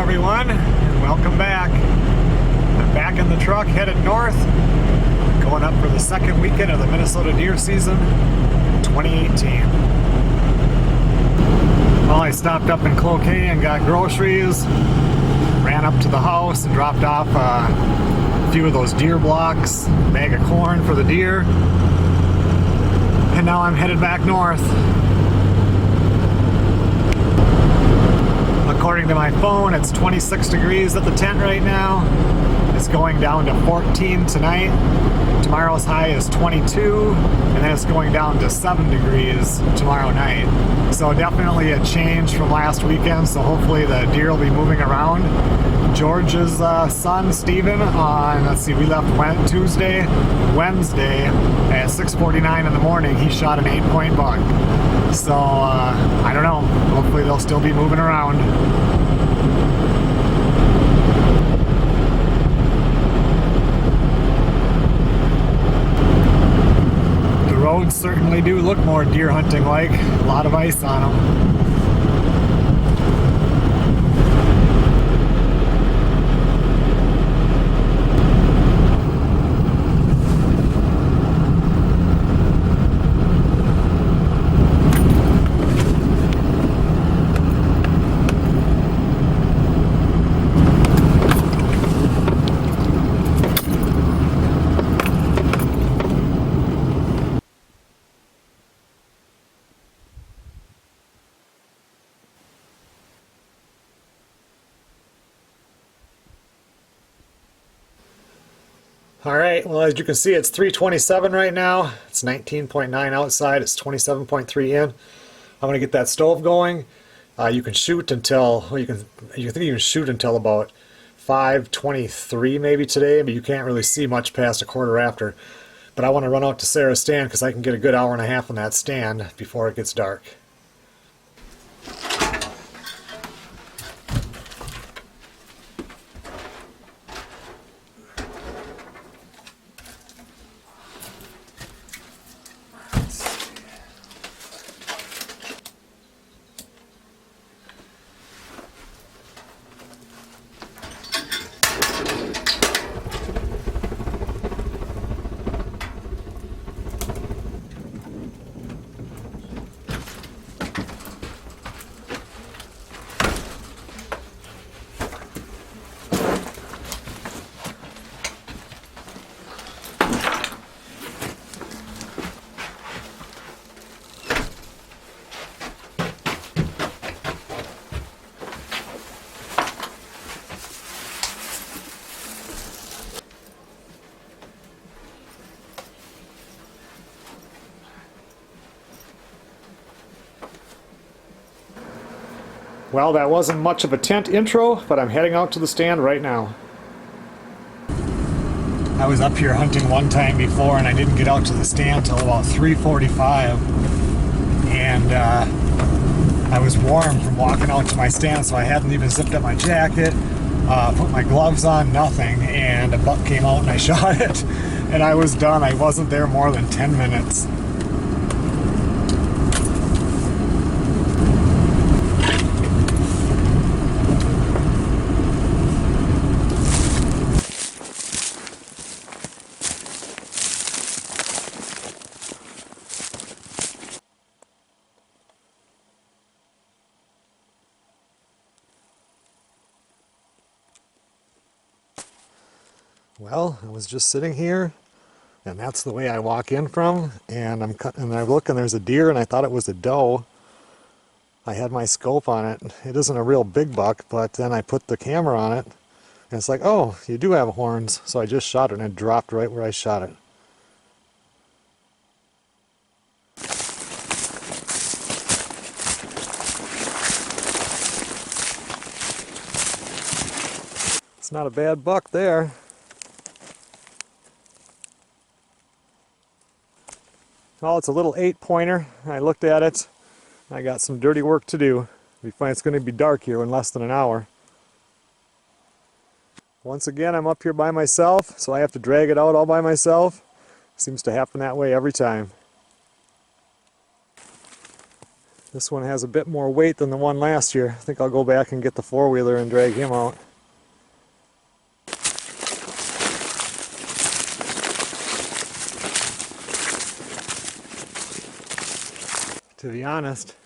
everyone, and welcome back. I'm back in the truck headed north, going up for the second weekend of the Minnesota deer season 2018. Well, I stopped up in Cloquet and got groceries, ran up to the house and dropped off a few of those deer blocks, a bag of corn for the deer, and now I'm headed back north. According to my phone, it's 26 degrees at the tent right now. It's going down to 14 tonight. Tomorrow's high is 22, and then it's going down to 7 degrees tomorrow night. So definitely a change from last weekend, so hopefully the deer will be moving around. George's son, Steven, we left Tuesday, Wednesday at 6:49 in the morning, he shot an 8-point buck. So, I don't know, hopefully they'll still be moving around. The roads certainly do look more deer hunting like, a lot of ice on them. Alright, well, as you can see, it's 3:27 right now. It's 19.9 outside, it's 27.3 in. I'm going to get that stove going. You can shoot until, you think you can shoot until about 5:23 maybe today, but you can't really see much past a quarter after. But I want to run out to Sarah's stand because I can get a good hour and a half on that stand before it gets dark. Well, that wasn't much of a tent intro, but I'm heading out to the stand right now. I was up here hunting one time before and I didn't get out to the stand till about 3:45, and I was warm from walking out to my stand, so I hadn't even zipped up my jacket, put my gloves on, nothing, and a buck came out and I shot it, and I was done. I wasn't there more than 10 minutes. Well, I was just sitting here, and that's the way I walk in from, and I look and there's a deer, and I thought it was a doe. I had my scope on it. It isn't a real big buck, but then I put the camera on it, and it's like, oh, you do have horns. So I just shot it, and it dropped right where I shot it. It's not a bad buck there. Well, it's a little 8-pointer. I looked at it. I got some dirty work to do. It's going to be dark here in less than an hour. Once again, I'm up here by myself, so I have to drag it out all by myself. Seems to happen that way every time. This one has a bit more weight than the one last year. I think I'll go back and get the four-wheeler and drag him out. To be honest,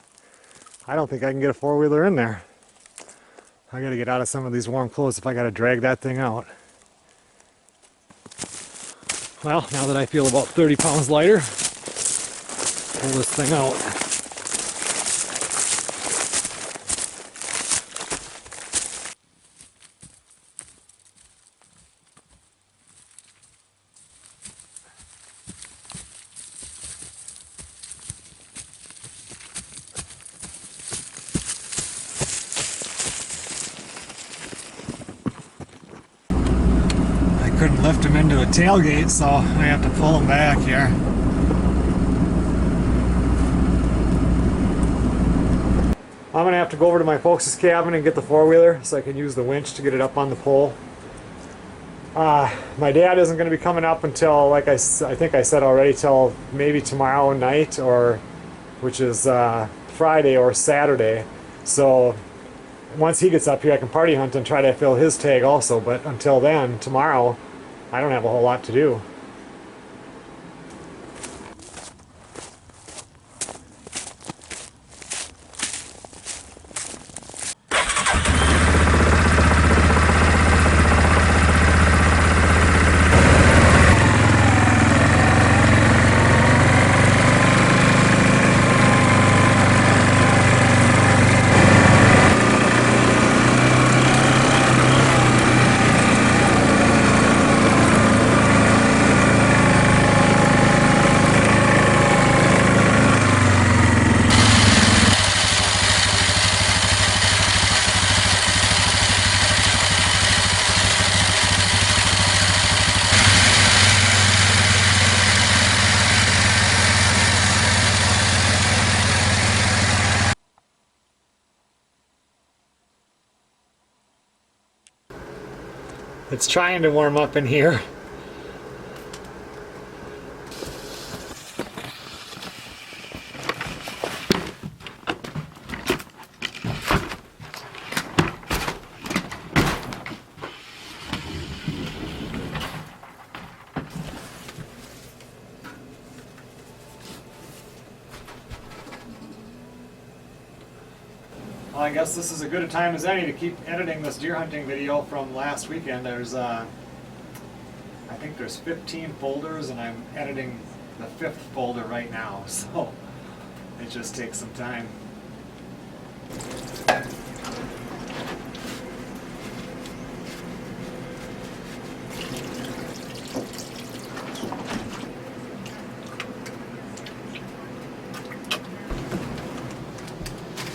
I don't think I can get a four-wheeler in there. I gotta get out of some of these warm clothes if I gotta drag that thing out. Well, now that I feel about 30 pounds lighter, pull this thing out. Couldn't lift him into the tailgate, so I have to pull him back here. I'm gonna have to go over to my folks' cabin and get the four-wheeler so I can use the winch to get it up on the pole. My dad isn't gonna be coming up until, like I think I said already, till maybe tomorrow night, or which is Friday or Saturday. So once he gets up here, I can party hunt and try to fill his tag also, but until then, tomorrow, I don't have a whole lot to do. It's trying to warm up in here. Well, I guess this is as good a time as any to keep editing this deer hunting video from last weekend. There's, I think there's 15 folders, and I'm editing the 5th folder right now, so it just takes some time.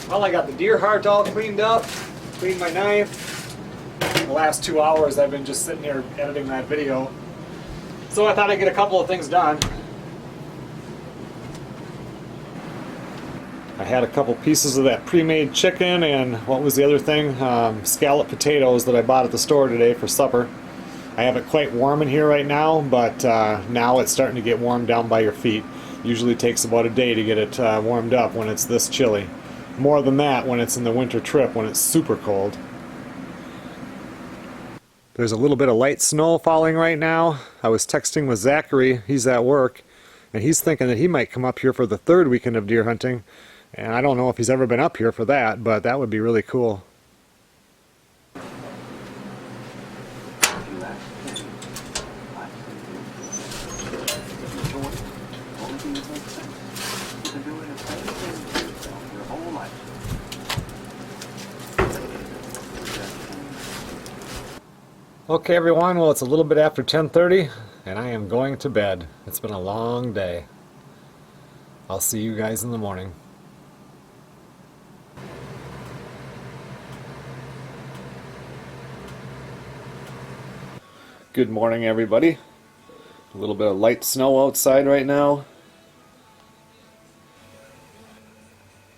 Well, I got the deer heart all cleaned up, cleaned my knife. The last 2 hours I've been just sitting here editing that video. So I thought I'd get a couple of things done. I had a couple pieces of that pre-made chicken and what was the other thing? Scalloped potatoes that I bought at the store today for supper. I have it quite warm in here right now, but now it's starting to get warm down by your feet. Usually takes about a day to get it warmed up when it's this chilly. More than that when it's in the winter trip, when it's super cold. There's a little bit of light snow falling right now. I was texting with Zachary, he's at work, and he's thinking that he might come up here for the 3rd weekend of deer hunting. And I don't know if he's ever been up here for that, but that would be really cool. Okay everyone, well it's a little bit after 10:30 and I am going to bed. It's been a long day. I'll see you guys in the morning. Good morning everybody. A little bit of light snow outside right now.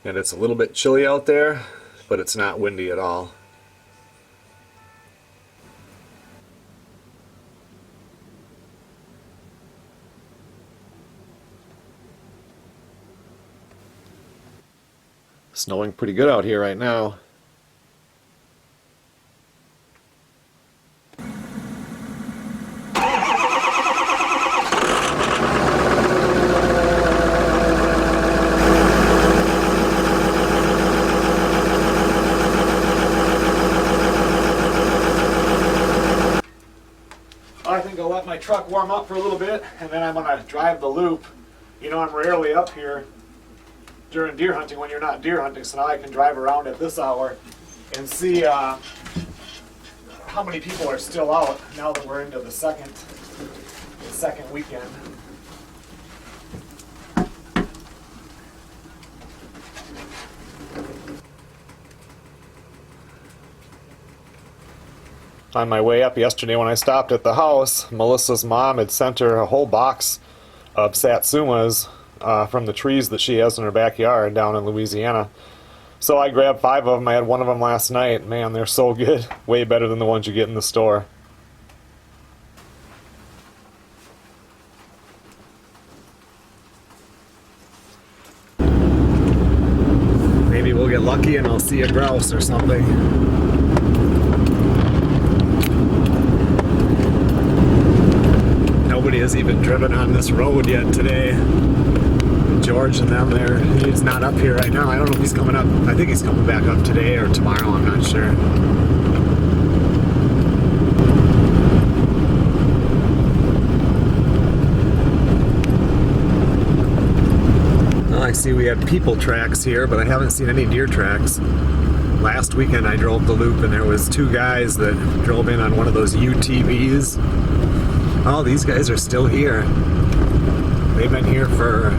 And it's a little bit chilly out there, but it's not windy at all. Snowing pretty good out here right now. I think I'll let my truck warm up for a little bit, and then I'm going to drive the loop. You know, I'm rarely up here during deer hunting when you're not deer hunting, so now I can drive around at this hour and see how many people are still out now that we're into the second weekend. On my way up yesterday when I stopped at the house, Melissa's mom had sent her a whole box of satsumas from the trees that she has in her backyard down in Louisiana. So I grabbed 5 of them. I had one of them last night. Man, they're so good. Way better than the ones you get in the store. Maybe we'll get lucky and I'll see a grouse or something. Nobody has even driven on this road yet today. George and them there, he's not up here right now. I don't know if he's coming up. I think he's coming back up today or tomorrow, I'm not sure. Well, I see we have people tracks here, but I haven't seen any deer tracks. Last weekend I drove the loop and there was 2 guys that drove in on one of those UTVs. Oh, these guys are still here. They've been here for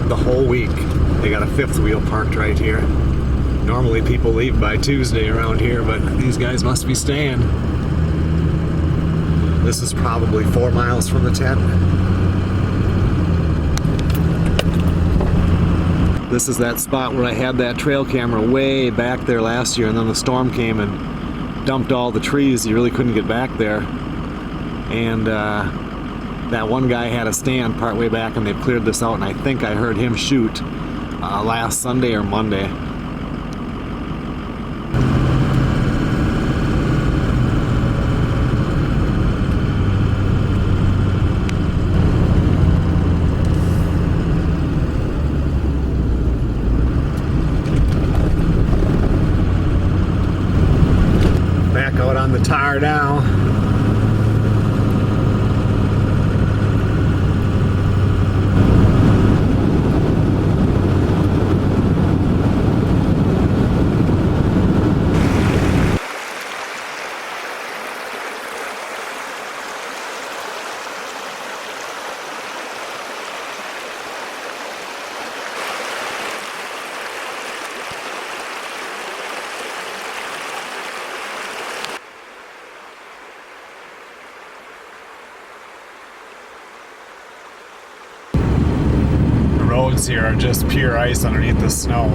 the whole week. They got a 5th wheel parked right here. Normally people leave by Tuesday around here, but these guys must be staying. This is probably 4 miles from the tent. This is that spot where I had that trail camera way back there last year, and then the storm came and dumped all the trees. You really couldn't get back there. And that one guy had a stand part way back, and they've cleared this out, and I think I heard him shoot last Sunday or Monday. Back out on the tar now. Roads here are just pure ice underneath the snow.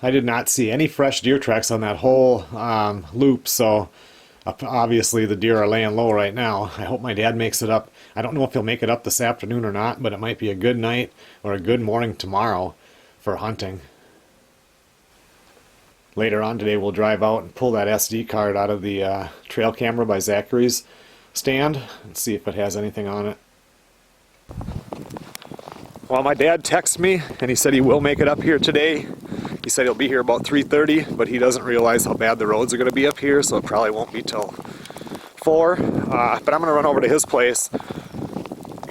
I did not see any fresh deer tracks on that whole loop, so obviously the deer are laying low right now. I hope my dad makes it up. I don't know if he'll make it up this afternoon or not, but it might be a good night or a good morning tomorrow for hunting. Later on today we'll drive out and pull that SD card out of the trail camera by Zachary's stand and see if it has anything on it. Well, my dad texted me and he said he will make it up here today. He said he'll be here about 3:30, but he doesn't realize how bad the roads are going to be up here, so it probably won't be till 4. But I'm going to run over to his place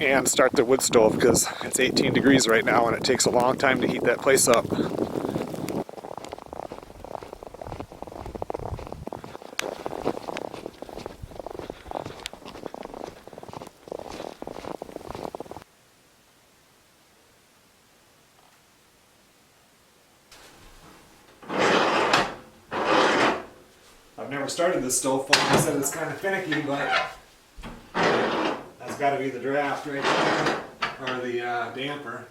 and start the wood stove because it's 18 degrees right now and it takes a long time to heat that place up. I've never started this stove before. I said it's kind of finicky, but that's got to be the draft right there, or the damper.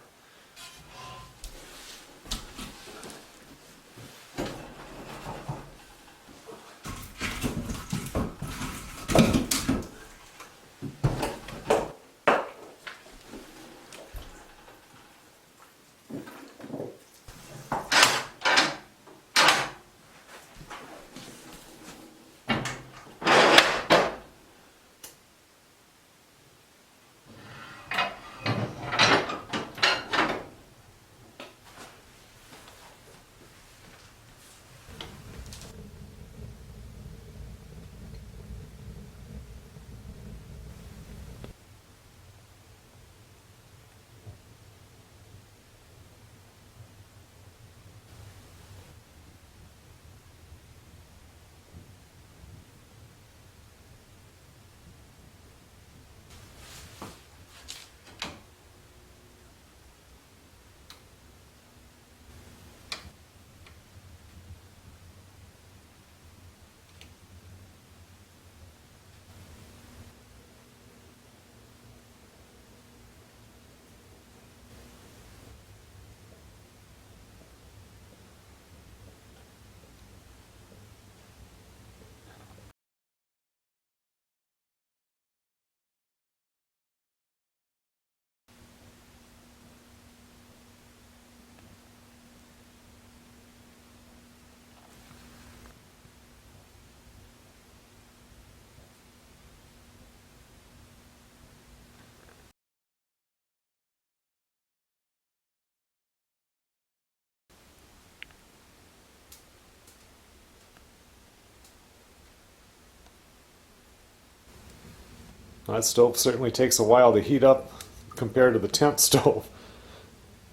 That stove certainly takes a while to heat up compared to the tent stove.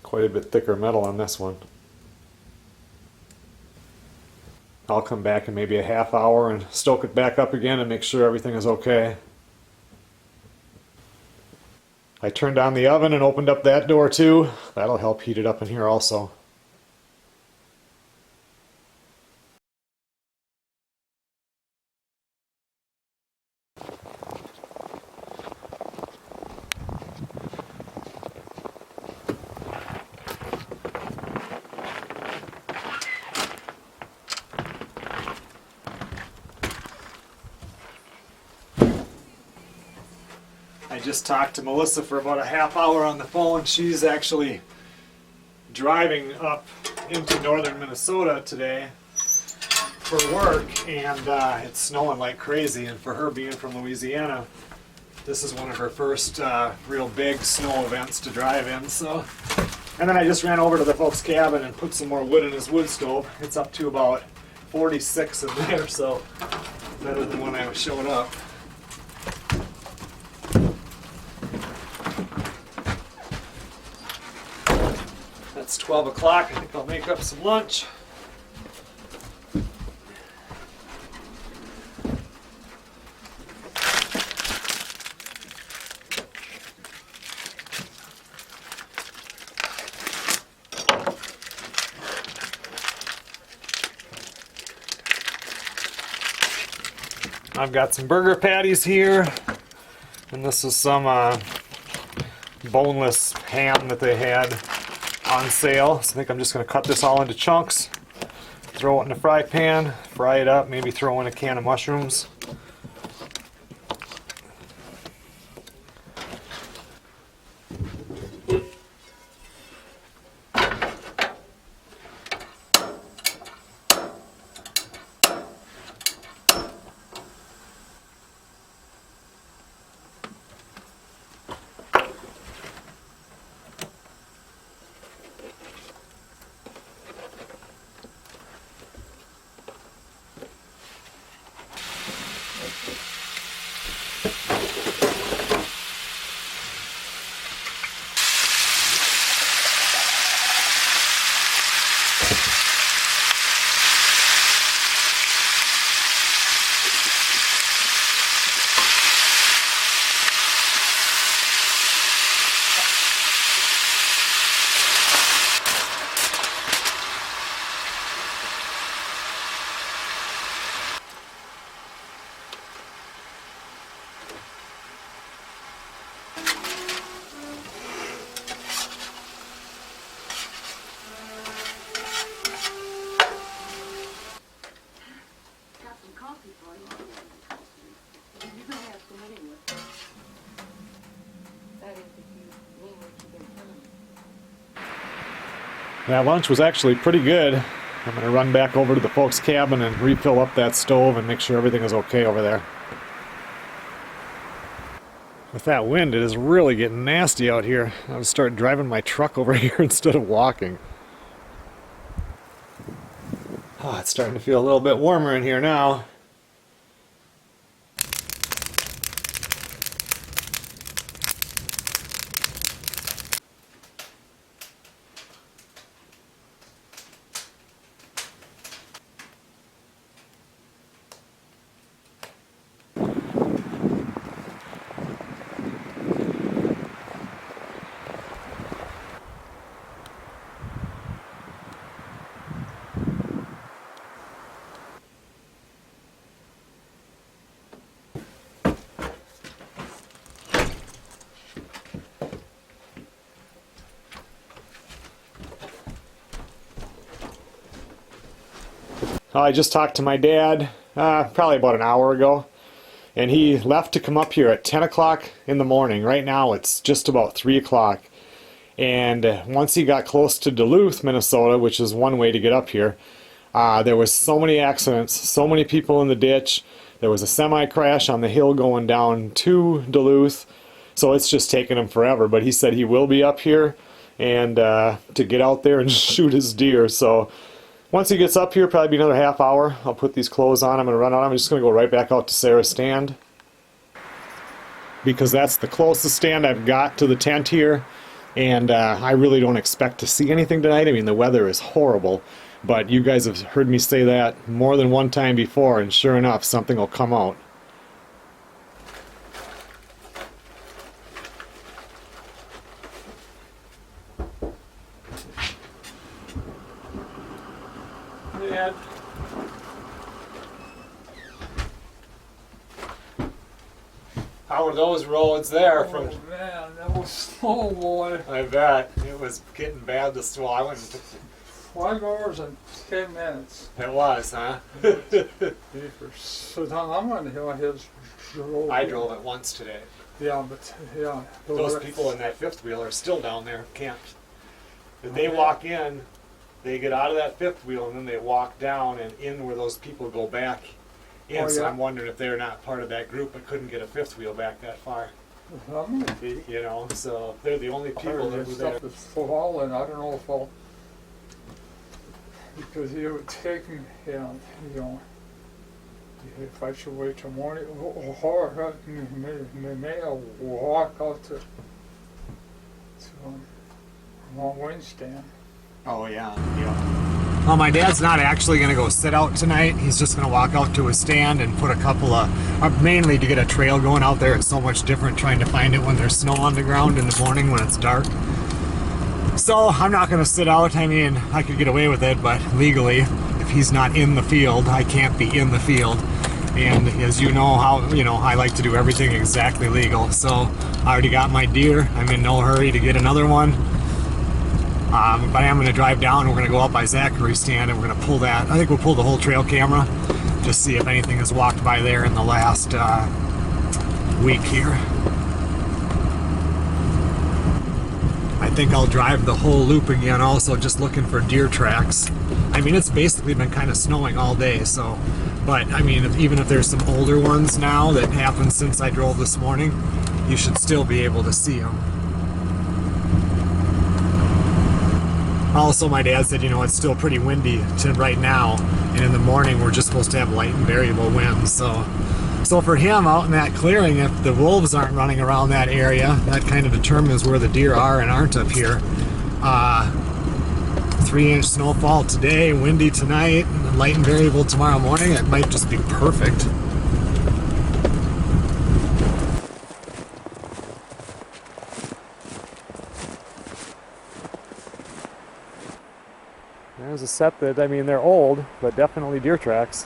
Quite a bit thicker metal on this one. I'll come back in maybe a half hour and stoke it back up again and make sure everything is okay. I turned on the oven and opened up that door too. That'll help heat it up in here also. I just talked to Melissa for about a half hour on the phone. She's actually driving up into northern Minnesota today for work, and it's snowing like crazy. And for her being from Louisiana, this is one of her first real big snow events to drive in. So, and then I just ran over to the folks' cabin and put some more wood in his wood stove. It's up to about 46 in there, so better than when I showed up. It's 12 o'clock. I think I'll make up some lunch. I've got some burger patties here, and this is some boneless ham that they had on sale. So I think I'm just going to cut this all into chunks, throw it in the fry pan, fry it up, maybe throw in a can of mushrooms. That lunch was actually pretty good. I'm going to run back over to the folks' cabin and refill up that stove and make sure everything is okay over there. With that wind, it is really getting nasty out here. I'm going to start driving my truck over here instead of walking. Oh, it's starting to feel a little bit warmer in here now. I just talked to my dad probably about an hour ago, and he left to come up here at 10 o'clock in the morning. Right now it's just about 3 o'clock. And once he got close to Duluth, Minnesota, which is one way to get up here, there was so many accidents, so many people in the ditch. There was a semi crash on the hill going down to Duluth, so it's just taken him forever. But he said he will be up here and to get out there and shoot his deer. So once he gets up here, probably be another half hour. I'll put these clothes on. I'm going to run out. I'm just going to go right back out to Sarah's stand, because that's the closest stand I've got to the tent here. And I really don't expect to see anything tonight. I mean, the weather is horrible, but you guys have heard me say that more than one time before, and sure enough, something will come out. Dad. How were those roads there? Oh man, that was slow, boy. I bet. It was getting bad this fall. I went and took 5 hours and 10 minutes. It was, huh? So down I'm on the hill, I drove it once today. Yeah, but yeah. Those people in that fifth wheel are still down there camped. If they walk in, they get out of that fifth wheel and then they walk down and in where those people go back in. Oh, So yeah. I'm wondering if they're not part of that group but couldn't get a fifth wheel back that far. That might be. You know, so they're the only people that were there. Stuff that's falling. I don't know if I'll, because it would take me, you know, if I should wait till morning, or may I walk out to one wind stand. Oh yeah, yeah. Well, my dad's not actually going to go sit out tonight. He's just going to walk out to his stand and put a couple of, mainly to get a trail going out there. It's so much different trying to find it when there's snow on the ground in the morning when it's dark. So I'm not going to sit out. I mean, I could get away with it, but legally, if he's not in the field, I can't be in the field. And as you know, I like to do everything exactly legal. So I already got my deer. I'm in no hurry to get another one. But I am going to drive down. We're going to go up by Zachary's stand and we're going to pull that. I think we'll pull the whole trail camera, just see if anything has walked by there in the last week here. I think I'll drive the whole loop again also, just looking for deer tracks. I mean, it's basically been kind of snowing all day, so, but I mean, even if there's some older ones now that happened since I drove this morning, you should still be able to see them. Also, my dad said, you know, it's still pretty windy right now, and in the morning we're just supposed to have light and variable winds. So for him out in that clearing, if the wolves aren't running around that area, that kind of determines where the deer are and aren't up here. 3-inch snowfall today, windy tonight, and light and variable tomorrow morning. It might just be perfect. There's a set that, I mean, they're old, but definitely deer tracks.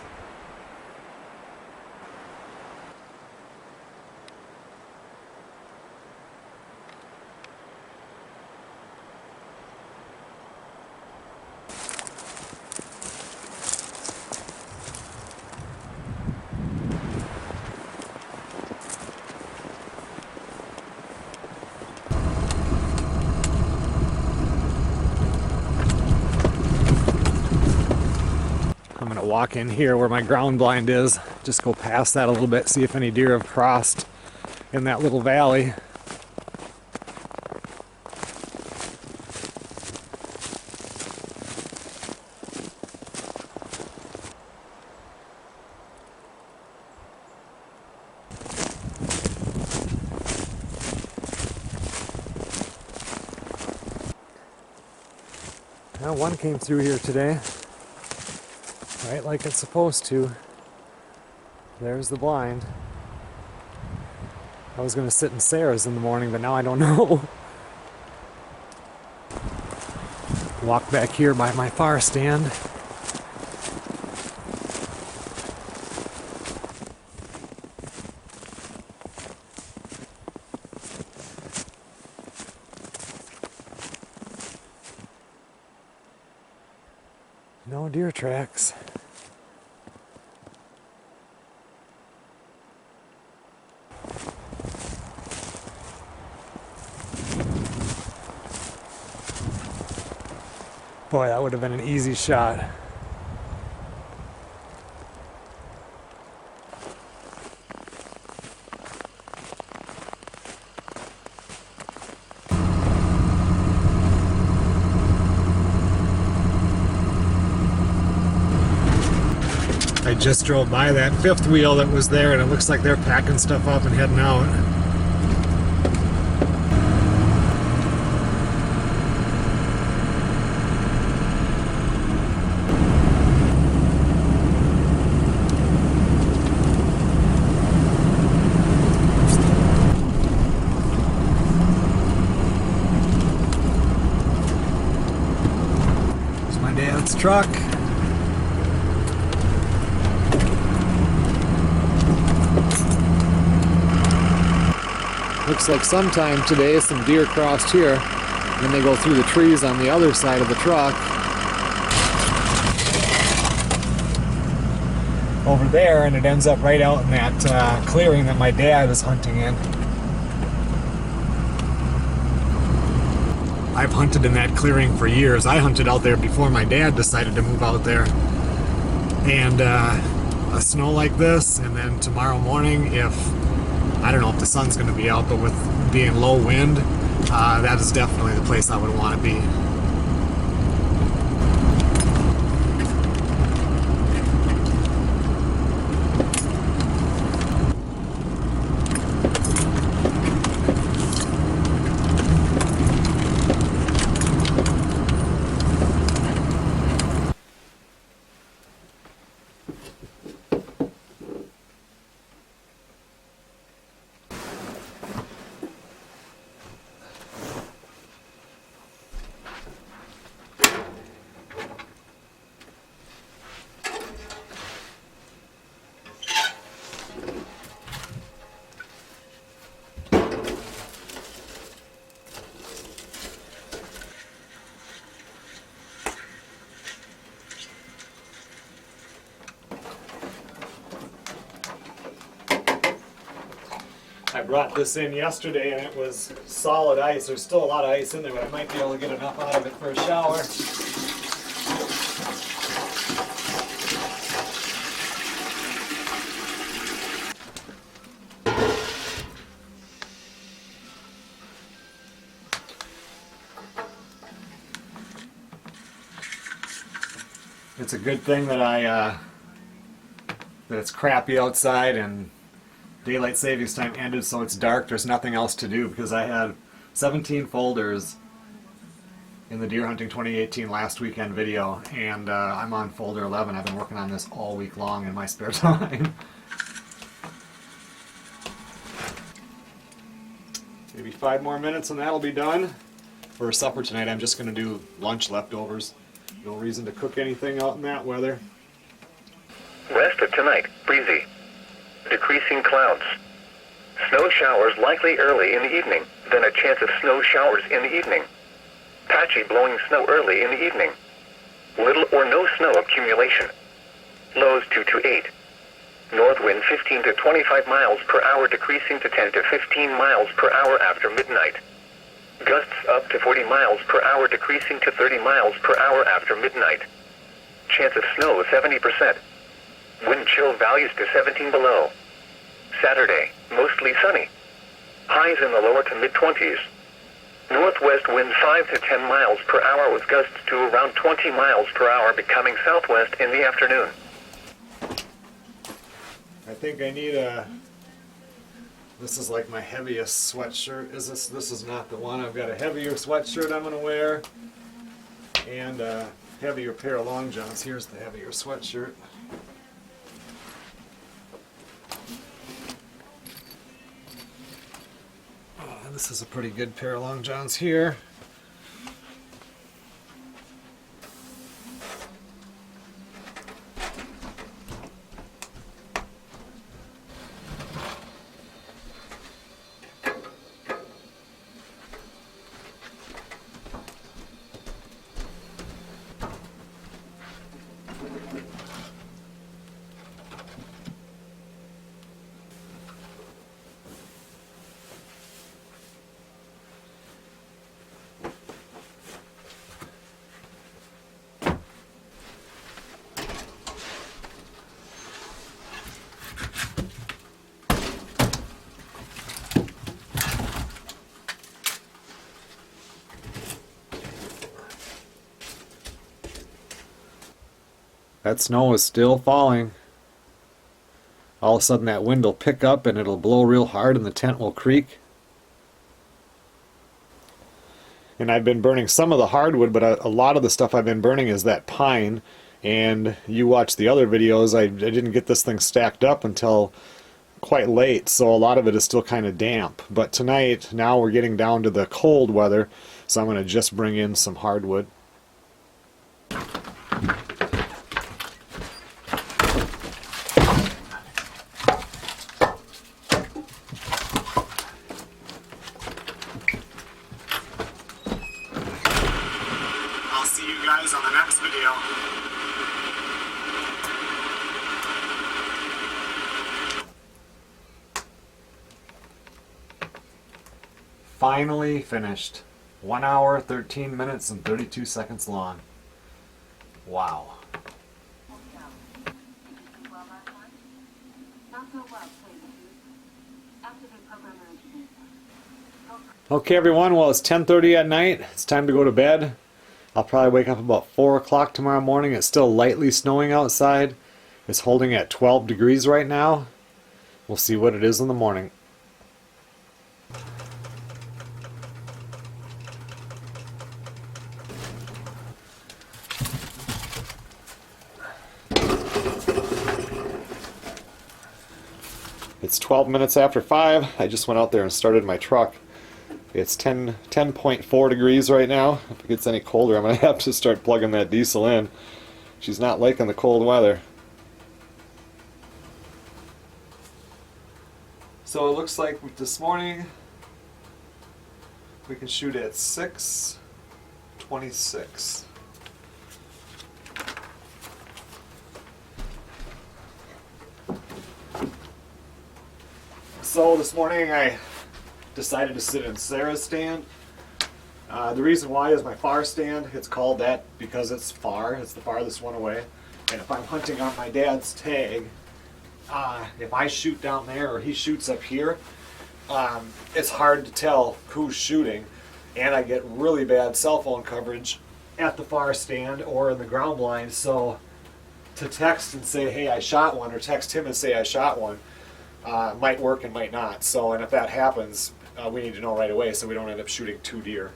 walk in here where my ground blind is. Just go past that a little bit, see if any deer have crossed in that little valley. Now one came through here today, right like it's supposed to. There's the blind. I was going to sit in Sarah's in the morning, but now I don't know. Walk back here by my fire stand. No deer tracks. Boy, that would have been an easy shot. I just drove by that fifth wheel that was there, and it looks like they're packing stuff up and heading out. There's my dad's truck. Looks like sometime today some deer crossed here, and then they go through the trees on the other side of the truck. Over there, and it ends up right out in that clearing that my dad is hunting in. I've hunted in that clearing for years. I hunted out there before my dad decided to move out there. And a snow like this, and then tomorrow morning, I don't know if the sun's going to be out, but with being low wind, that is definitely the place I would want to be. I brought this in yesterday and it was solid ice. There's still a lot of ice in there, but I might be able to get enough out of it for a shower. It's a good thing that that it's crappy outside and daylight savings time ended, so it's dark. There's nothing else to do because I had 17 folders in the Deer Hunting 2018 last weekend video, and I'm on folder 11. I've been working on this all week long in my spare time. Maybe 5 more minutes and that'll be done. For supper tonight, I'm just going to do lunch leftovers. No reason to cook anything out in that weather. Rest of tonight, breezy. Decreasing clouds. Snow showers likely early in the evening, then a chance of snow showers in the evening. Patchy blowing snow early in the evening. Little or no snow accumulation. Lows 2 to 8. North wind 15 to 25 miles per hour decreasing to 10 to 15 miles per hour after midnight. Gusts up to 40 miles per hour decreasing to 30 miles per hour after midnight. Chance of snow 70%. Wind chill values to 17 below. Saturday, mostly sunny. Highs in the lower to mid-20s. Northwest winds 5 to 10 miles per hour with gusts to around 20 miles per hour, becoming southwest in the afternoon. I think I need a... This is like my heaviest sweatshirt. This is not the one. I've got a heavier sweatshirt I'm going to wear. And a heavier pair of long johns. Here's the heavier sweatshirt. This is a pretty good pair of long johns here. That snow is still falling. All of a sudden that wind will pick up and it'll blow real hard and the tent will creak. And I've been burning some of the hardwood, but a lot of the stuff I've been burning is that pine. And you watch the other videos, I didn't get this thing stacked up until quite late, so a lot of it is still kind of damp. But tonight, now we're getting down to the cold weather, so I'm going to just bring in some hardwood. I'll see you guys on the next video. Finally finished. 1 hour, 13 minutes, and 32 seconds long. Wow. Okay everyone, well it's 10:30 at night. It's time to go to bed. I'll probably wake up about 4 o'clock tomorrow morning. It's still lightly snowing outside. It's holding at 12 degrees right now. We'll see what it is in the morning. It's 12 minutes after 5. I just went out there and started my truck. It's 10.4 degrees right now. If it gets any colder, I'm going to have to start plugging that diesel in. She's not liking the cold weather. So it looks like this morning we can shoot at 6:26. So this morning I decided to sit in Sarah's stand. The reason why is my far stand. It's called that because it's far. It's the farthest one away. And if I'm hunting on my dad's tag, if I shoot down there or he shoots up here, it's hard to tell who's shooting. And I get really bad cell phone coverage at the far stand or in the ground blind. So to text and say, hey, I shot one, or text him and say I shot one, might work and might not. So, and if that happens, we need to know right away so we don't end up shooting 2 deer.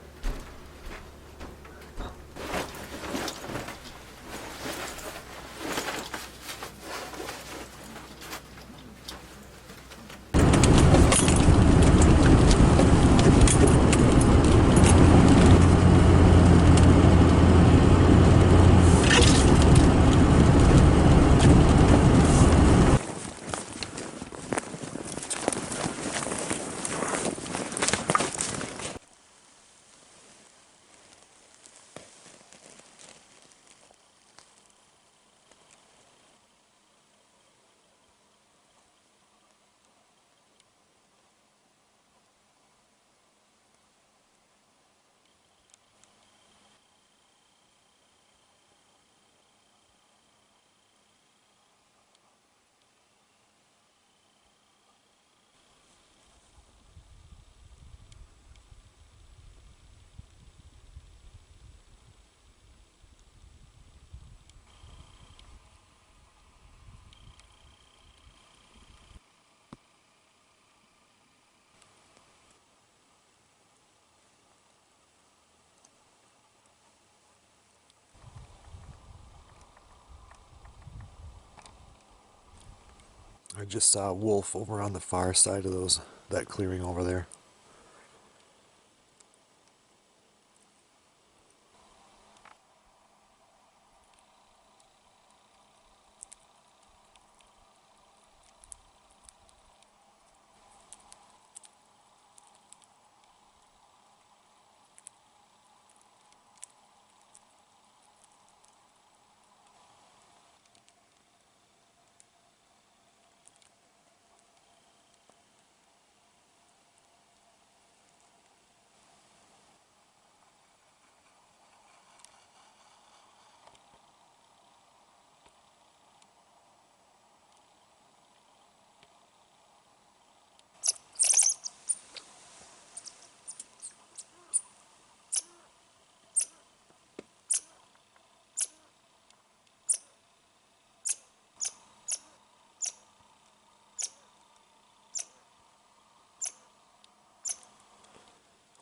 I just saw a wolf over on the far side of that clearing over there.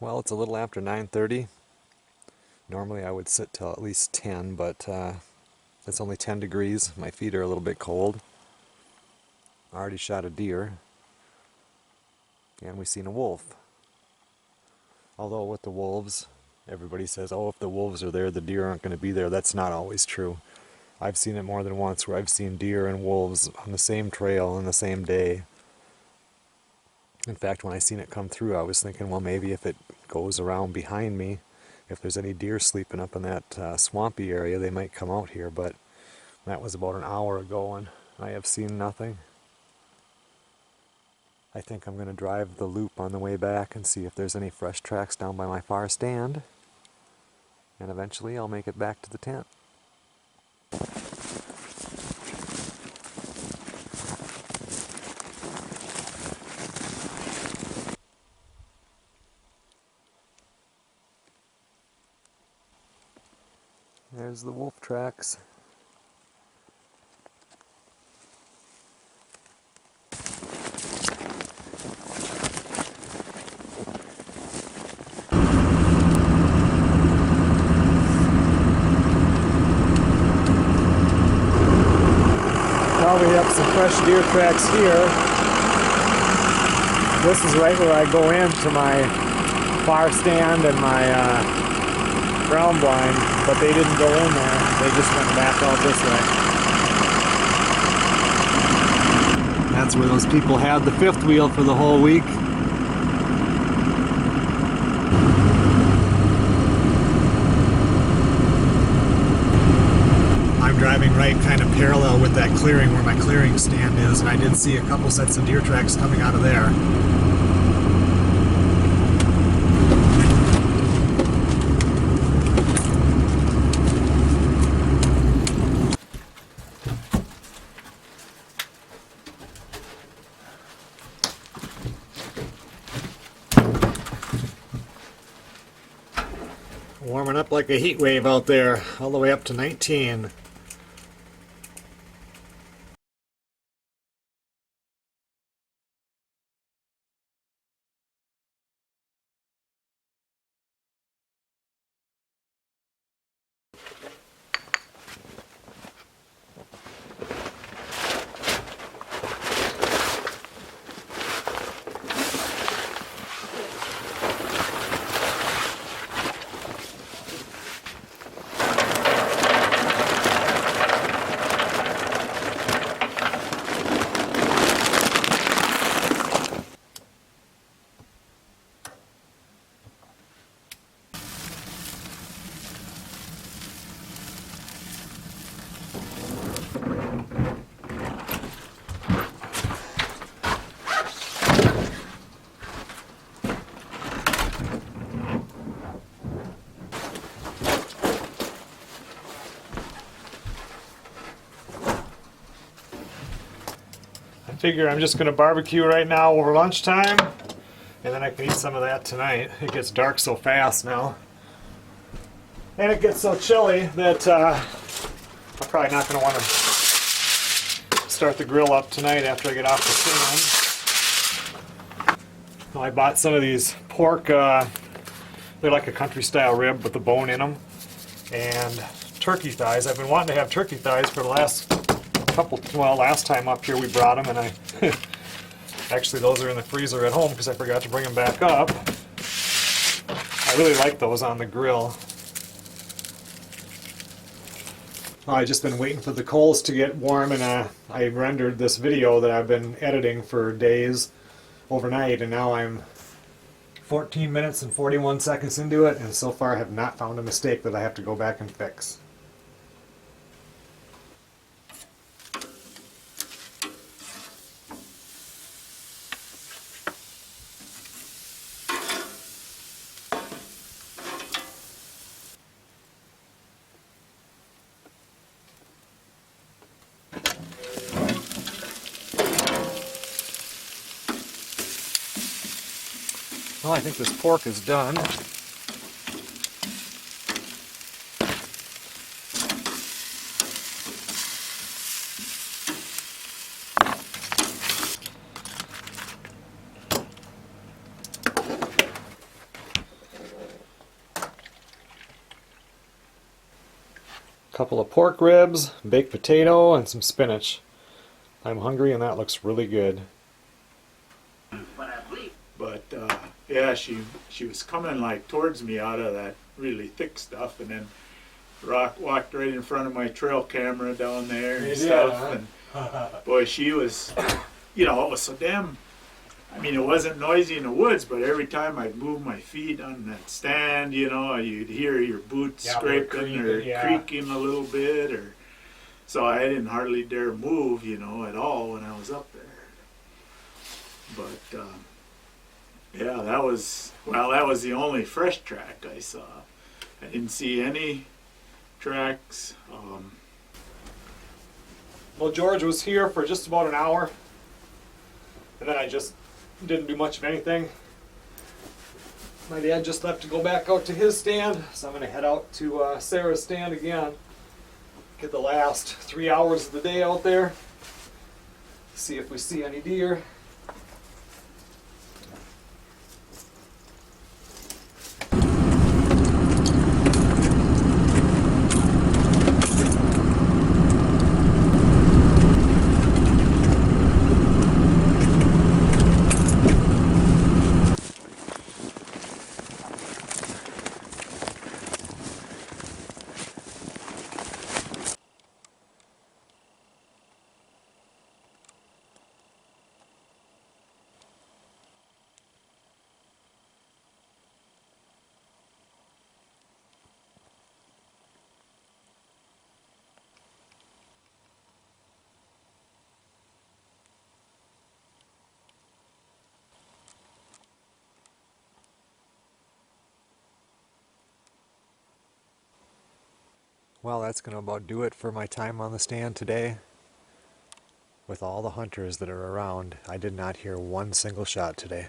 Well, it's a little after 9:30. Normally I would sit till at least 10, but it's only 10 degrees. My feet are a little bit cold. I already shot a deer, and we seen a wolf. Although with the wolves, everybody says, oh, if the wolves are there, the deer aren't going to be there. That's not always true. I've seen it more than once where I've seen deer and wolves on the same trail on the same day. In fact, when I seen it come through, I was thinking, well, maybe if it goes around behind me, if there's any deer sleeping up in that swampy area, they might come out here. But that was about an hour ago, and I have seen nothing. I think I'm going to drive the loop on the way back and see if there's any fresh tracks down by my far stand. And eventually I'll make it back to the tent. There's the wolf tracks. Well, we have some fresh deer tracks here. This is right where I go into my far stand and my ground blind, but they didn't go in there. They just went back out this way. That's where those people had the fifth wheel for the whole week. I'm driving right kind of parallel with that clearing where my clearing stand is, and I did see a couple sets of deer tracks coming out of there. Warming up like a heat wave out there, all the way up to 19. I figure I'm just going to barbecue right now over lunchtime, and then I can eat some of that tonight. It gets dark so fast now. And it gets so chilly that I'm probably not going to want to start the grill up tonight after I get off the stand. Well, I bought some of these pork, they're like a country style rib with the bone in them, and turkey thighs. I've been wanting to have turkey thighs for the last Well, last time up here we brought them, and I actually those are in the freezer at home because I forgot to bring them back up. I really like those on the grill. I've just been waiting for the coals to get warm, and I rendered this video that I've been editing for days overnight, and now I'm 14 minutes and 41 seconds into it, and so far I have not found a mistake that I have to go back and fix. Well, I think this pork is done. Couple of pork ribs, baked potato, and some spinach. I'm hungry and that looks really good. But yeah, she was coming like towards me out of that really thick stuff, and then walked right in front of my trail camera down there and stuff. And boy, she was, you know, it was so damn. I mean, it wasn't noisy in the woods, but every time I'd move my feet on that stand, you know, you'd hear your boots scraping or creaking a little bit, or so I didn't hardly dare move, you know, at all when I was up there. But yeah, that was the only fresh track I saw. I didn't see any tracks. Well, George was here for just about an hour, and then I just didn't do much of anything. My dad just left to go back out to his stand, so I'm going to head out to Sarah's stand again. Get the last 3 hours of the day out there. See if we see any deer. Well, that's going to about do it for my time on the stand today. With all the hunters that are around, I did not hear one single shot today.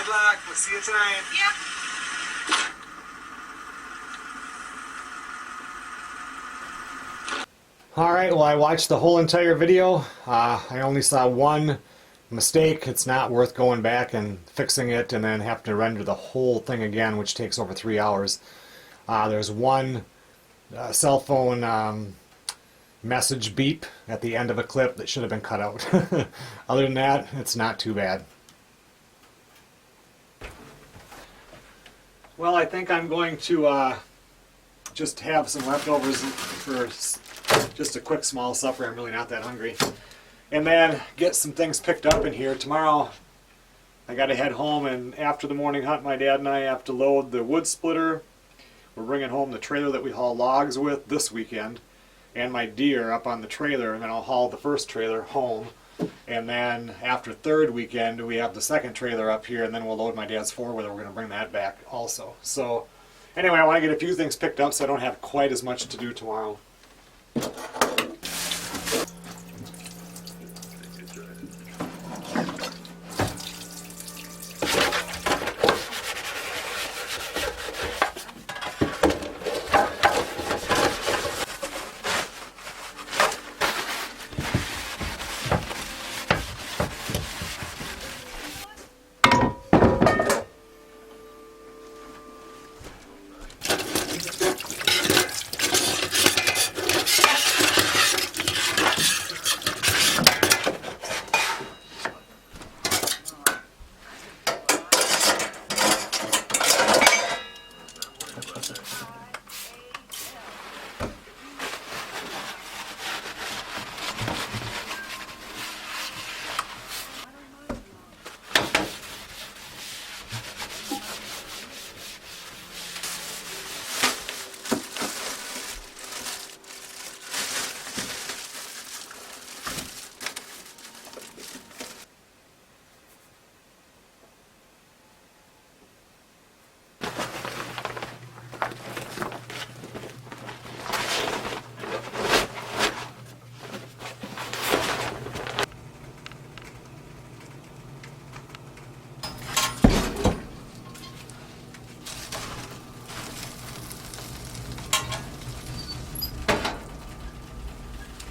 Good luck. We'll see you tonight. Yep. Alright, well, I watched the whole entire video. I only saw one mistake. It's not worth going back and fixing it and then having to render the whole thing again, which takes over 3 hours. There's one cell phone message beep at the end of a clip that should have been cut out. Other than that, it's not too bad. Well, I think I'm going to just have some leftovers for just a quick small supper. I'm really not that hungry. and then get some things picked up in here. Tomorrow I got to head home, and after the morning hunt, my dad and I have to load the wood splitter. We're bringing home the trailer that we haul logs with this weekend, and my deer up on the trailer, and then I'll haul the first trailer home. And then after third weekend, we have the second trailer up here, and then we'll load my dad's four-wheeler. We're going to bring that back also. So anyway, I want to get a few things picked up so I don't have quite as much to do tomorrow.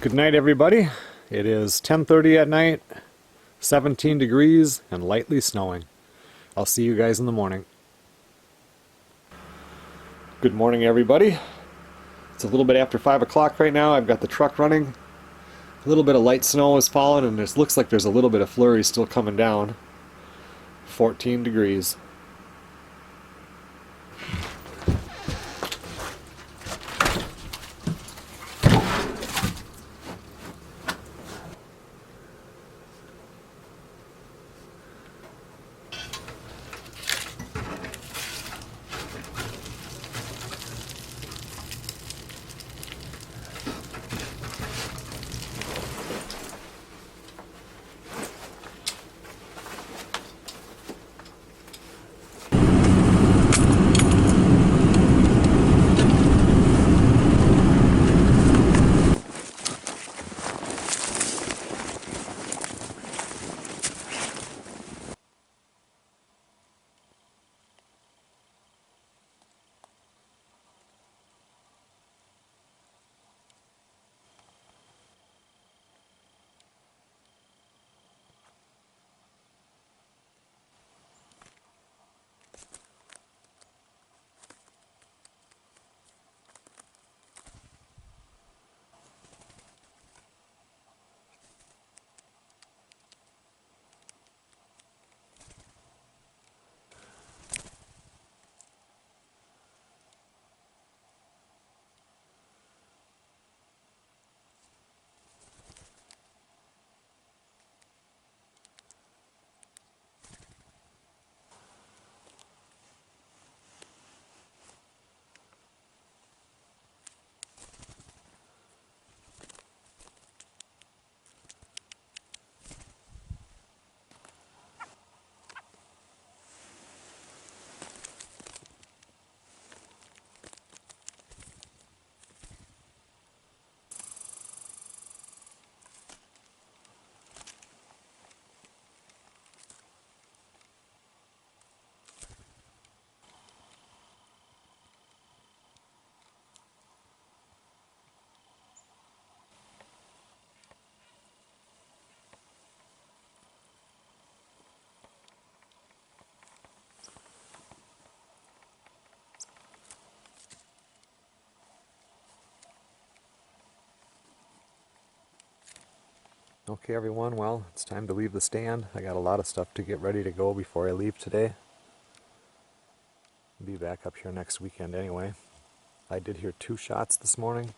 Good night, everybody. It is 10:30 at night, 17 degrees, and lightly snowing. I'll see you guys in the morning. Good morning, everybody. It's a little bit after 5 o'clock right now. I've got the truck running. A little bit of light snow has fallen, and it looks like there's a little bit of flurry still coming down. 14 degrees. Okay, everyone, well, it's time to leave the stand. I got a lot of stuff to get ready to go before I leave today. Be back up here next weekend anyway. I did hear 2 shots this morning.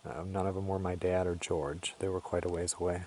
None of them were my dad or George. They were quite a ways away.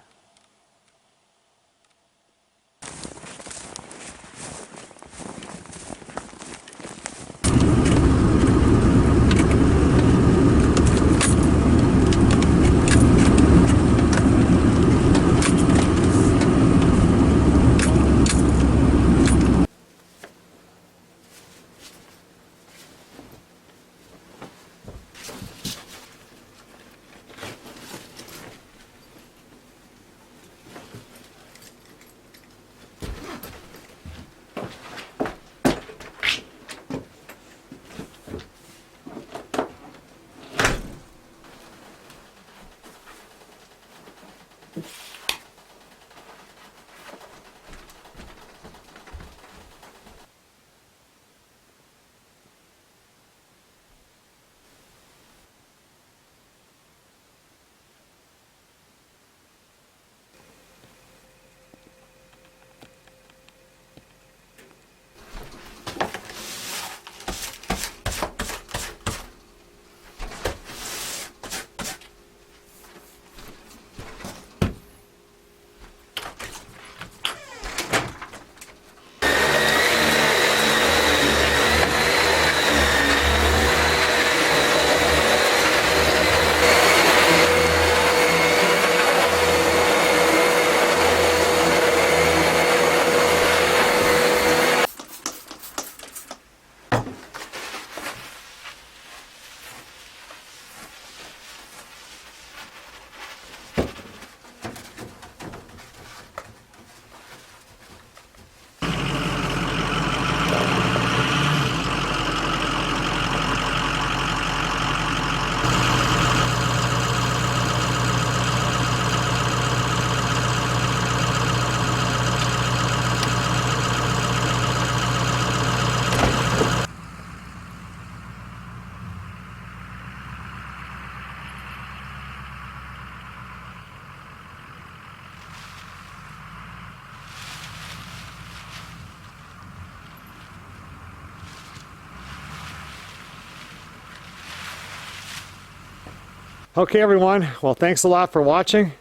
Okay, everyone. Well, thanks a lot for watching.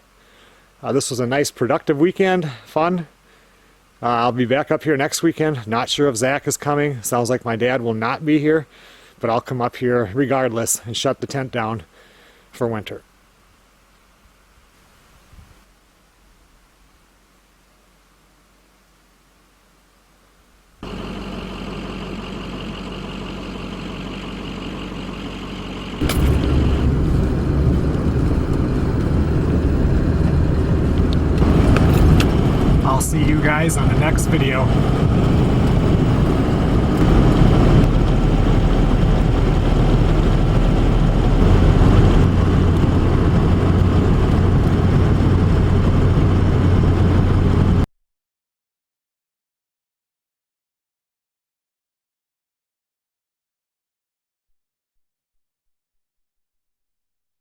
This was a nice, productive weekend. Fun. I'll be back up here next weekend. Not sure if Zach is coming. Sounds like my dad will not be here. But I'll come up here regardless and shut the tent down for winter. I'll see you guys on the next video.